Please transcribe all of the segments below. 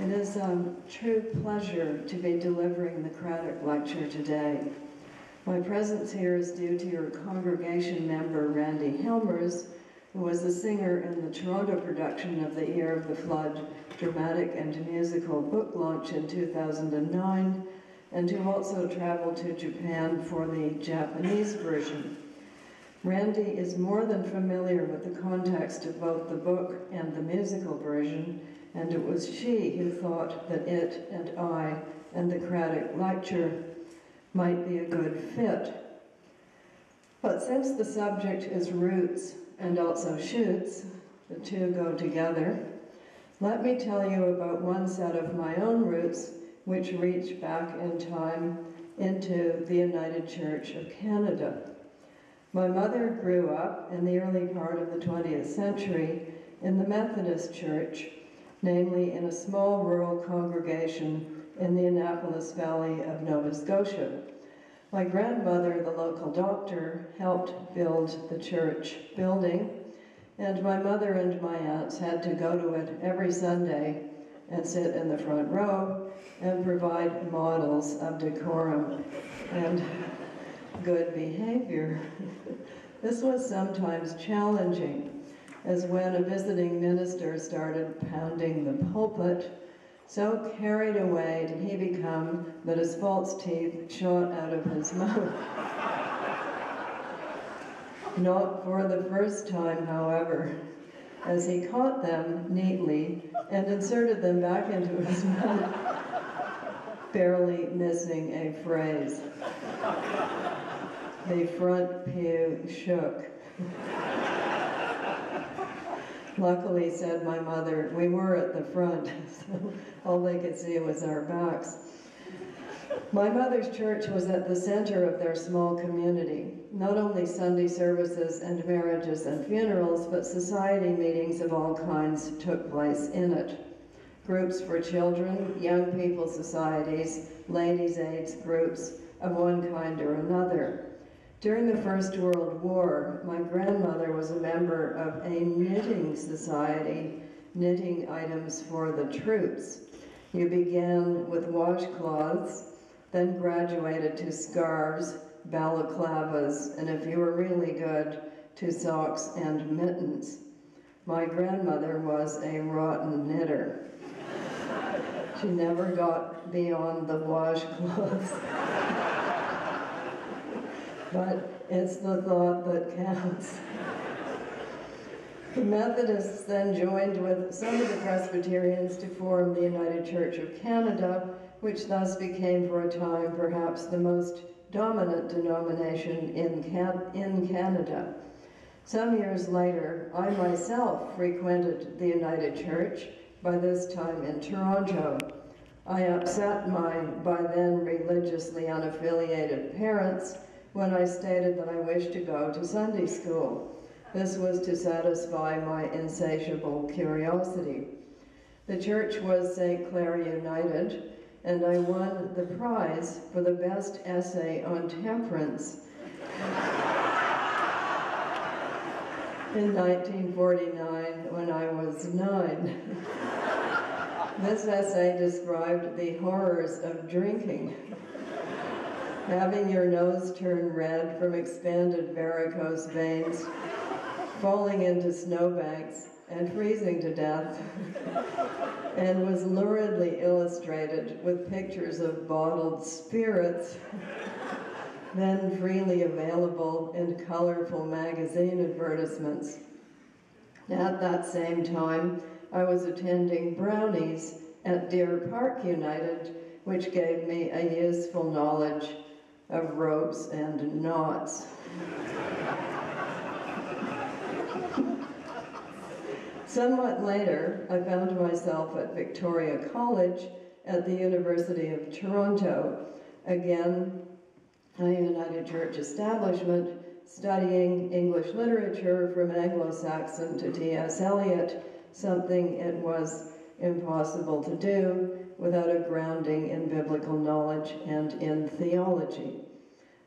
It is a true pleasure to be delivering the Craddock Lecture today. My presence here is due to your congregation member, Randy Helmers, who was a singer in the Toronto production of The Year of the Flood dramatic and musical book launch in 2009, and who also traveled to Japan for the Japanese version. Randy is more than familiar with the context of both the book and the musical version, and it was she who thought that it and I and the Craddock Lecture might be a good fit. But since the subject is roots and also shoots, the two go together, let me tell you about one set of my own roots which reach back in time into the United Church of Canada. My mother grew up in the early part of the 20th century in the Methodist Church, namely in a small rural congregation in the Annapolis Valley of Nova Scotia. My grandmother, the local doctor, helped build the church building, and my mother and my aunts had to go to it every Sunday and sit in the front row and provide models of decorum and good behavior. This was sometimes challenging, as when a visiting minister started pounding the pulpit, so carried away did he become that his false teeth shot out of his mouth. Not for the first time, however, as he caught them neatly and inserted them back into his mouth, barely missing a phrase. The front pew shook. Luckily, said my mother, we were at the front, so all they could see was our backs. My mother's church was at the center of their small community. Not only Sunday services and marriages and funerals, but society meetings of all kinds took place in it. Groups for children, young people societies, ladies' aids groups of one kind or another. During the First World War, my grandmother was a member of a knitting society, knitting items for the troops. You began with washcloths, then graduated to scarves, balaclavas, and if you were really good, to socks and mittens. My grandmother was a rotten knitter. She never got beyond the washcloths. But it's the thought that counts. The Methodists then joined with some of the Presbyterians to form the United Church of Canada, which thus became for a time perhaps the most dominant denomination in Canada. Some years later, I myself frequented the United Church, by this time in Toronto. I upset my, by then religiously unaffiliated parents when I stated that I wished to go to Sunday school. This was to satisfy my insatiable curiosity. The church was St. Clair United, and I won the prize for the best essay on temperance in 1949 when I was 9. This essay described the horrors of drinking. Having your nose turn red from expanded varicose veins, falling into snowbanks, and freezing to death, and was luridly illustrated with pictures of bottled spirits, then freely available in colorful magazine advertisements. At that same time, I was attending Brownies at Deer Park United, which gave me a useful knowledge of ropes and knots. Somewhat later, I found myself at Victoria College at the University of Toronto, again a United Church establishment, studying English literature from Anglo-Saxon to T.S. Eliot, something it was impossible to do without a grounding in biblical knowledge and in theology.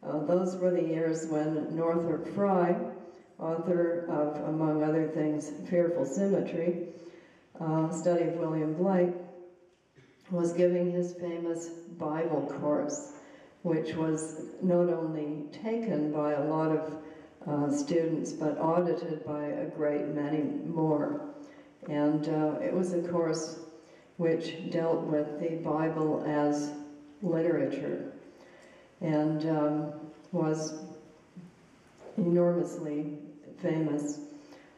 Those were the years when Northrop Frye, author of, among other things, Fearful Symmetry, study of William Blake, was giving his famous Bible course, which was not only taken by a lot of students, but audited by a great many more. And it was a course which dealt with the Bible as literature, and was enormously famous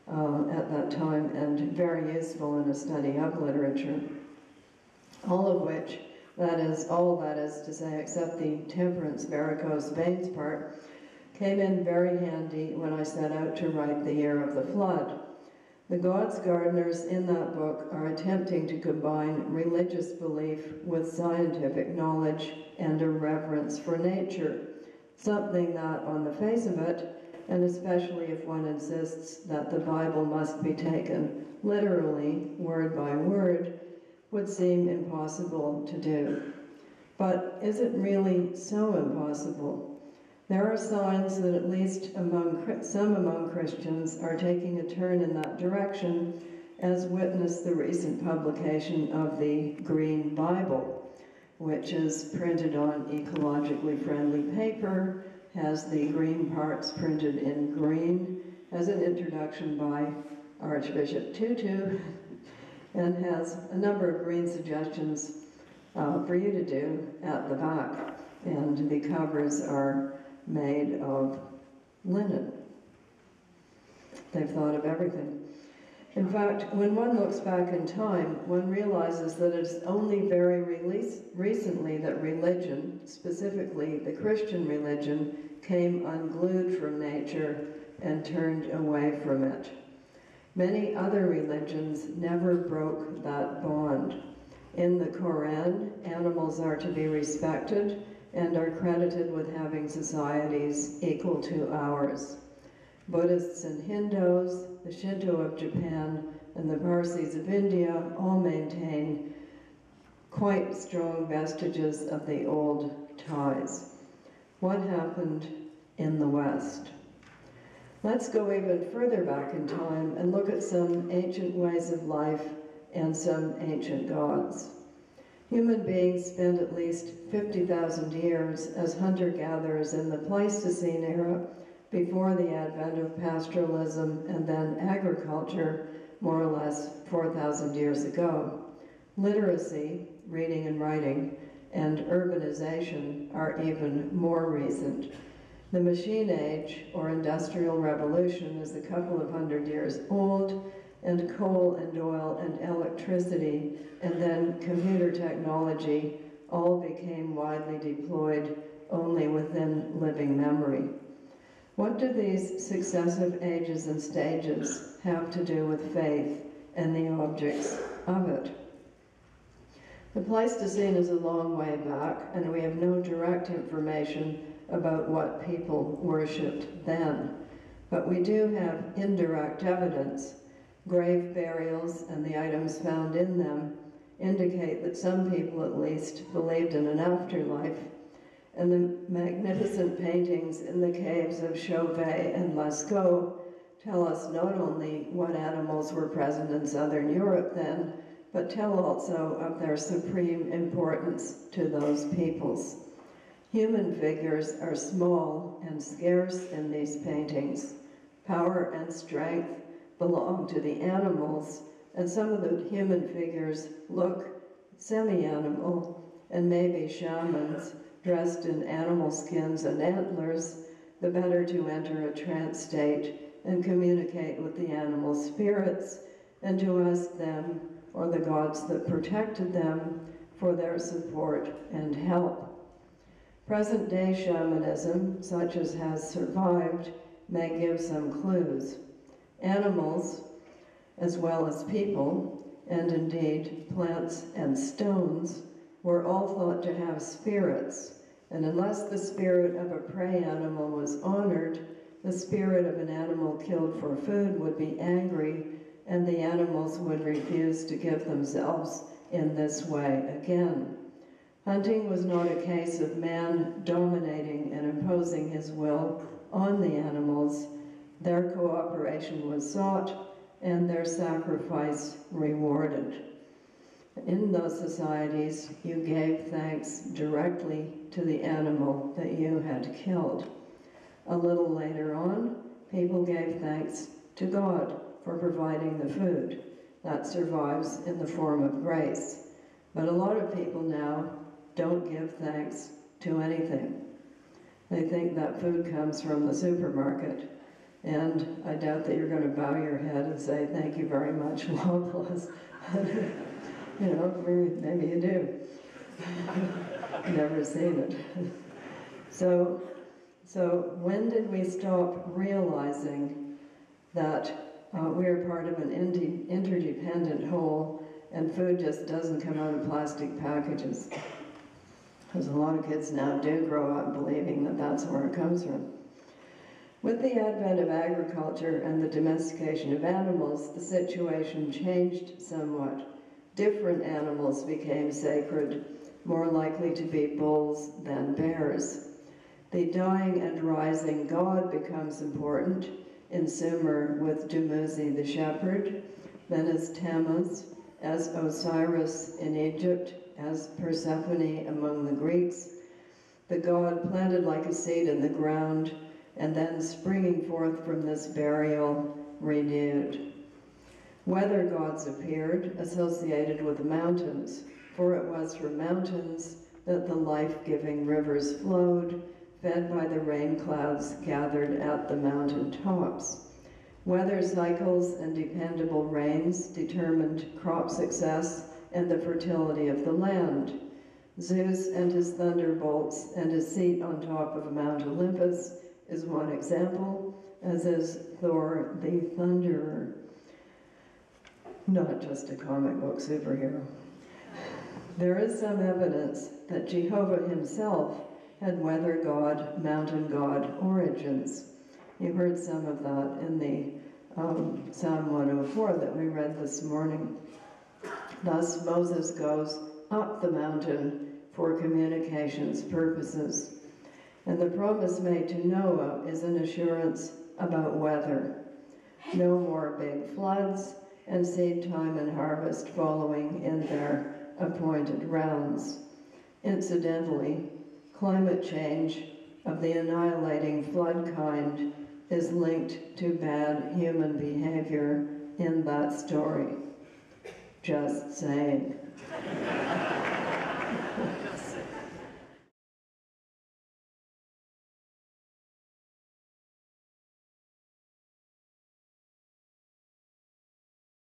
at that time and very useful in a study of literature. All of which, all that is to say, except the temperance varicose veins part, came in very handy when I set out to write The Year of the Flood. The God's Gardeners in that book are attempting to combine religious belief with scientific knowledge and a reverence for nature, something that, on the face of it, and especially if one insists that the Bible must be taken literally, word by word, would seem impossible to do. But is it really so impossible? There are signs that at least some among Christians are taking a turn in that direction, as witness the recent publication of the Green Bible, which is printed on ecologically friendly paper, has the green parts printed in green, has an introduction by Archbishop Tutu, and has a number of green suggestions for you to do at the back. And the covers are made of linen. They've thought of everything. In fact, when one looks back in time, one realizes that it's only very recently that religion, specifically the Christian religion, came unglued from nature and turned away from it. Many other religions never broke that bond. In the Quran, animals are to be respected and are credited with having societies equal to ours. Buddhists and Hindus, the Shinto of Japan, and the Parsis of India all maintain quite strong vestiges of the old ties. What happened in the West? Let's go even further back in time and look at some ancient ways of life and some ancient gods. Human beings spent at least 50,000 years as hunter-gatherers in the Pleistocene era, before the advent of pastoralism and then agriculture, more or less 4,000 years ago. Literacy, reading and writing, and urbanization are even more recent. The machine age, or industrial revolution, is a couple of hundred years old, and coal and oil and electricity, and then computer technology all became widely deployed only within living memory. What do these successive ages and stages have to do with faith and the objects of it? The Pleistocene is a long way back, and we have no direct information about what people worshipped then. But we do have indirect evidence. Grave burials and the items found in them indicate that some people, at least, believed in an afterlife, and the magnificent paintings in the caves of Chauvet and Lascaux tell us not only what animals were present in southern Europe then, but tell also of their supreme importance to those peoples. Human figures are small and scarce in these paintings. Power and strength belong to the animals, and some of the human figures look semi-animal, and maybe shamans dressed in animal skins and antlers, the better to enter a trance state and communicate with the animal spirits, and to ask them, or the gods that protected them, for their support and help. Present-day shamanism, such as has survived, may give some clues. Animals, as well as people, and indeed plants and stones, were all thought to have spirits, and unless the spirit of a prey animal was honored, the spirit of an animal killed for food would be angry, and the animals would refuse to give themselves in this way again. Hunting was not a case of man dominating and imposing his will on the animals. Their cooperation was sought, and their sacrifice rewarded. In those societies, you gave thanks directly to the animal that you had killed. A little later on, people gave thanks to God for providing the food. That survives in the form of grace. But a lot of people now don't give thanks to anything. They think that food comes from the supermarket. And I doubt that you're going to bow your head and say, thank you very much, Loblaws. You know, maybe you do. Never seen it. So when did we stop realizing that we are part of an interdependent whole and food just doesn't come out of plastic packages? Because a lot of kids now do grow up believing that that's where it comes from. With the advent of agriculture and the domestication of animals, the situation changed somewhat. Different animals became sacred, more likely to be bulls than bears. The dying and rising god becomes important, in Sumer with Dumuzi the shepherd, then as Tammuz, as Osiris in Egypt, as Persephone among the Greeks, the god planted like a seed in the ground, and then springing forth from this burial, renewed. Weather gods appeared, associated with mountains, for it was from mountains that the life-giving rivers flowed, fed by the rain clouds gathered at the mountain tops. Weather cycles and dependable rains determined crop success and the fertility of the land. Zeus and his thunderbolts and his seat on top of Mount Olympus is one example, as is Thor the Thunderer. Not just a comic book superhero. There is some evidence that Jehovah himself had weather god, mountain god origins. You heard some of that in the Psalm 104 that we read this morning. Thus Moses goes up the mountain for communications purposes. And the promise made to Noah is an assurance about weather. No more big floods, and seed time and harvest following in their appointed rounds. Incidentally, climate change of the annihilating flood kind is linked to bad human behavior in that story. Just saying.